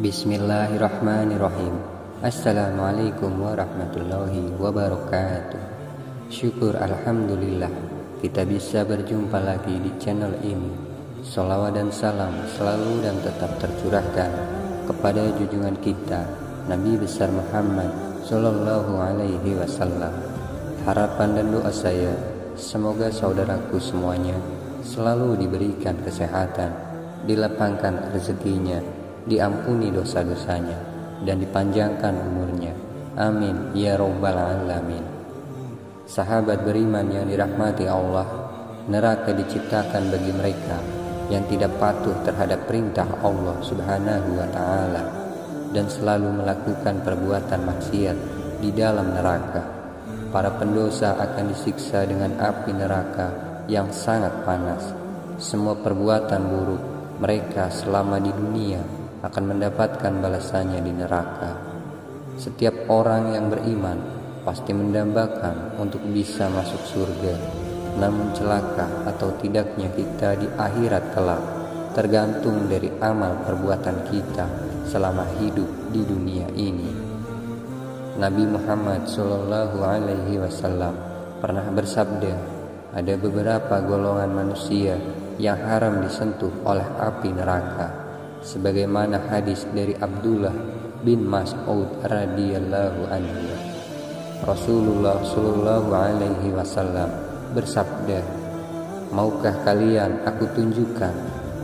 Bismillahirrahmanirrahim. Assalamualaikum warahmatullahi wabarakatuh. Syukur alhamdulillah kita bisa berjumpa lagi di channel ini. Sholawat dan salam selalu dan tetap tercurahkan kepada junjungan kita Nabi besar Muhammad Sallallahu Alaihi Wasallam. Harapan dan doa saya, semoga saudaraku semuanya selalu diberikan kesehatan, dilapangkan rezekinya, diampuni dosa-dosanya, dan dipanjangkan umurnya. Amin ya rabbal alamin. Sahabat beriman yang dirahmati Allah, neraka diciptakan bagi mereka yang tidak patuh terhadap perintah Allah Subhanahu wa ta'ala dan selalu melakukan perbuatan maksiat di dalam neraka. Para pendosa akan disiksa dengan api neraka yang sangat panas. Semua perbuatan buruk mereka selama di dunia akan mendapatkan balasannya di neraka. Setiap orang yang beriman pasti mendambakan untuk bisa masuk surga. Namun celaka atau tidaknya kita di akhirat kelak tergantung dari amal perbuatan kita selama hidup di dunia ini. Nabi Muhammad Sallallahu Alaihi Wasallam pernah bersabda, ada beberapa golongan manusia yang haram disentuh oleh api neraka. Sebagaimana hadis dari Abdullah bin Mas'ud radhiyallahu anhu, Rasulullah sallallahu alaihi wasallam bersabda, maukah kalian aku tunjukkan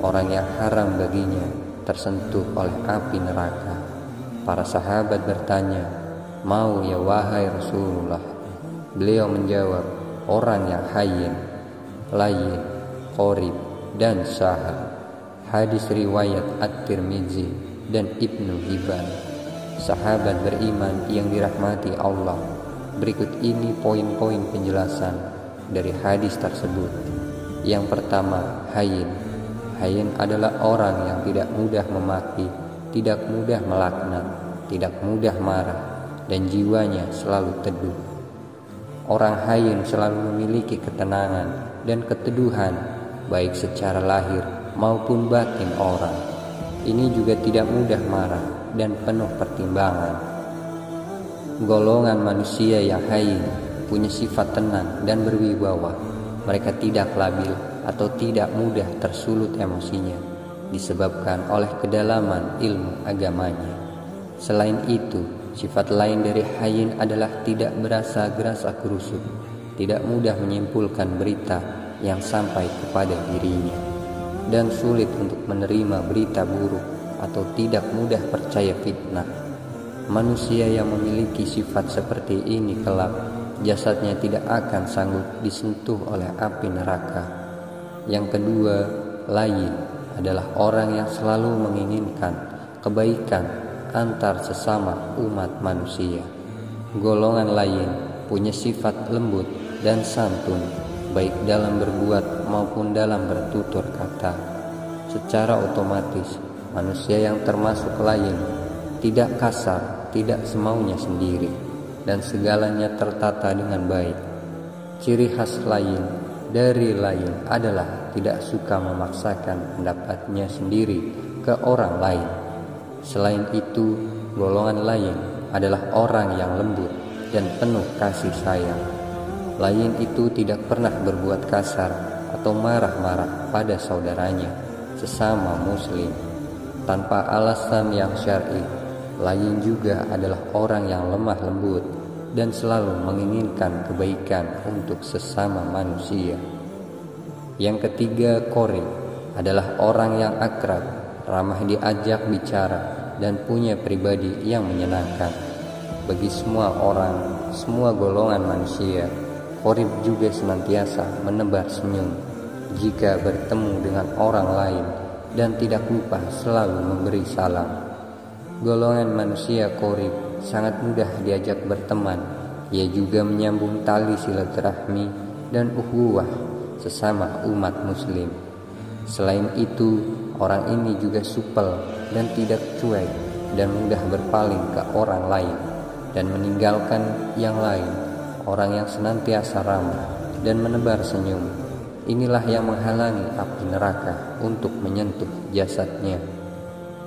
orang yang haram baginya tersentuh oleh api neraka? Para sahabat bertanya, mau ya wahai Rasulullah. Beliau menjawab, orang yang hayyin, layyin, qorib, dan sahal. Hadis riwayat At-Tirmizi dan Ibnu Hibban. Sahabat beriman yang dirahmati Allah, berikut ini poin-poin penjelasan dari hadis tersebut. Yang pertama, hayyin. Hayyin adalah orang yang tidak mudah memaki, tidak mudah melaknat, tidak mudah marah, dan jiwanya selalu teduh. Orang hayyin selalu memiliki ketenangan dan keteduhan baik secara lahir maupun batin orang. Ini juga tidak mudah marah dan penuh pertimbangan. Golongan manusia yang hayyin punya sifat tenang dan berwibawa. Mereka tidak labil atau tidak mudah tersulut emosinya disebabkan oleh kedalaman ilmu agamanya. Selain itu, sifat lain dari hayyin adalah tidak berasa gerasa kerusuk, tidak mudah menyimpulkan berita yang sampai kepada dirinya, dan sulit untuk menerima berita buruk atau tidak mudah percaya fitnah. Manusia yang memiliki sifat seperti ini kelak jasadnya tidak akan sanggup disentuh oleh api neraka. Yang kedua, layyin adalah orang yang selalu menginginkan kebaikan antar sesama umat manusia. Golongan layyin punya sifat lembut dan santun baik dalam berbuat maupun dalam bertutur kata. Secara otomatis, manusia yang termasuk layyin tidak kasar, tidak semaunya sendiri, dan segalanya tertata dengan baik. Ciri khas layyin dari layyin adalah tidak suka memaksakan pendapatnya sendiri ke orang lain. Selain itu, golongan layyin adalah orang yang lembut dan penuh kasih sayang. Layyin itu tidak pernah berbuat kasar atau marah-marah pada saudaranya sesama muslim tanpa alasan yang syar'i. Layyin juga adalah orang yang lemah lembut dan selalu menginginkan kebaikan untuk sesama manusia. Yang ketiga, qorib adalah orang yang akrab, ramah diajak bicara, dan punya pribadi yang menyenangkan. Bagi semua orang, semua golongan manusia, qorib juga senantiasa menebar senyum jika bertemu dengan orang lain dan tidak lupa selalu memberi salam. Golongan manusia qorib sangat mudah diajak berteman. Ia juga menyambung tali silaturahmi dan ukhuwah sesama umat muslim. Selain itu, orang ini juga supel dan tidak cuek dan mudah berpaling ke orang lain dan meninggalkan yang lain. Orang yang senantiasa ramah dan menebar senyum, inilah yang menghalangi api neraka untuk menyentuh jasadnya.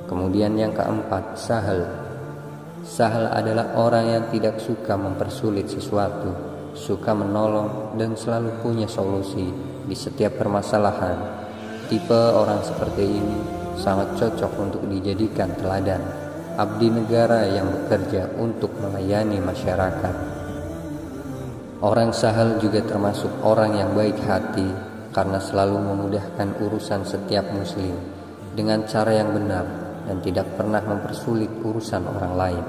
Kemudian yang keempat, sahal. Sahal adalah orang yang tidak suka mempersulit sesuatu, suka menolong dan selalu punya solusi di setiap permasalahan. Tipe orang seperti ini sangat cocok untuk dijadikan teladan, abdi negara yang bekerja untuk melayani masyarakat. Orang sahal juga termasuk orang yang baik hati karena selalu memudahkan urusan setiap muslim dengan cara yang benar dan tidak pernah mempersulit urusan orang lain.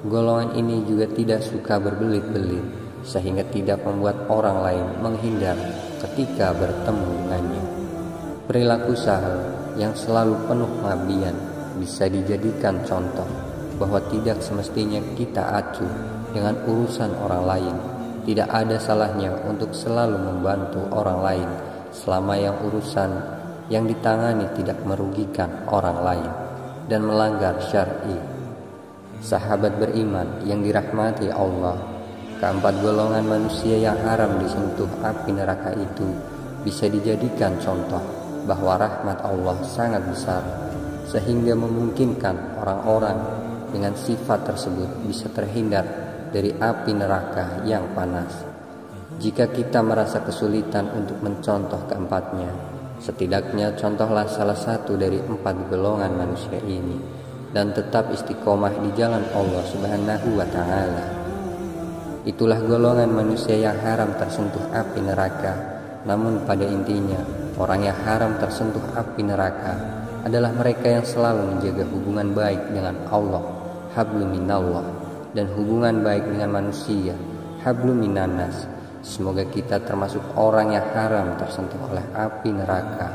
Golongan ini juga tidak suka berbelit-belit sehingga tidak membuat orang lain menghindar ketika bertemu dengannya. Perilaku sahal yang selalu penuh pengabdian bisa dijadikan contoh bahwa tidak semestinya kita acuh dengan urusan orang lain. Tidak ada salahnya untuk selalu membantu orang lain selama yang urusan yang ditangani tidak merugikan orang lain dan melanggar syar'i. Sahabat beriman yang dirahmati Allah, keempat golongan manusia yang haram disentuh api neraka itu bisa dijadikan contoh bahwa rahmat Allah sangat besar sehingga memungkinkan orang-orang dengan sifat tersebut bisa terhindar dari api neraka yang panas. Jika kita merasa kesulitan untuk mencontoh keempatnya, setidaknya contohlah salah satu dari 4 golongan manusia ini dan tetap istiqomah di jalan Allah Subhanahu wa Ta'ala. Itulah golongan manusia yang haram tersentuh api neraka. Namun pada intinya, orang yang haram tersentuh api neraka adalah mereka yang selalu menjaga hubungan baik dengan Allah, hablum minallah, dan hubungan baik dengan manusia, hablum minannas. Semoga kita termasuk orang yang haram tersentuh oleh api neraka.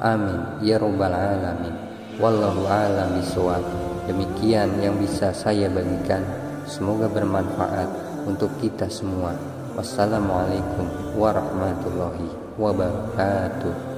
Amin ya rabbal alamin. Wallahu a'lam bishawab. Demikian yang bisa saya bagikan. Semoga bermanfaat untuk kita semua. Wassalamualaikum warahmatullahi wabarakatuh.